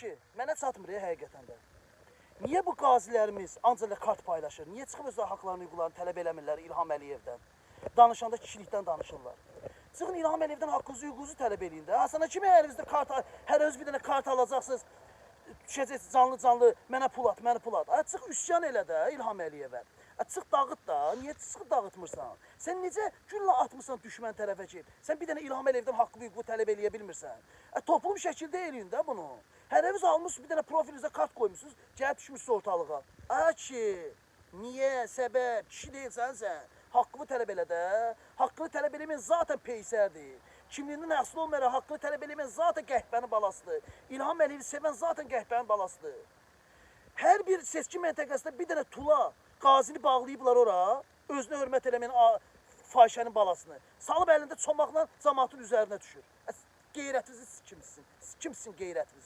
kişi, mənə çatmır ya həqiqətən də. Niyə bu qazilərimiz ancaq kart paylaşır? Niyə çıxıb öz haqlarını, hüquqlarını tələb eləmirlər İlham Əliyevdən? Danışanda kişilikdən danışırlar. Çıxın İlham Əliyevdən haqqınızı, hüququnuzu tələb eləyin də. Sana kimi əlinizdə kart, hər öz bir dənə kart alacaqsınız, düşəcəksiniz canlı-canlı, mənə pul at, mənə pul at. Çıx üsyan elə də İlham Əliyevə. Çıx dağıt da, niyə çıxıb dağıtmırsan? Sən necə güllə atmırsan düşmən tərəfə ki? Sən bir dənə İlham Əliyevdən haqqı, hüququ tələb eləyə bilmirsən. Toplum şəkildə eləyin də bunu. Hərəniz almışsınız, bir dənə profilinizə kart qoymuşsunuz, gəlib düşmüşsünüz ortalığa. Ki, niyə, səbəb, kişi deyilsən sən? Haqqını tələb elə də. Haqqını tələb eləməyən zaten peysərdir. Kimliyindən əsl olmayaraq haqqını tələb eləməyən zaten qəhbənin balasıdır. İlham Əliyevi sevən zaten qəhbənin balasıdır. Hər bir seçki məntəqəsində bir dənə tula, qazini bağlayıblar ora, özünə hörmət eləməyən fahişənin balasını. Salıb əlində çomaqla cəmaatın üzərinə düşür. Qeyrətinizi kimsin? Kimsin qeyrətinizi?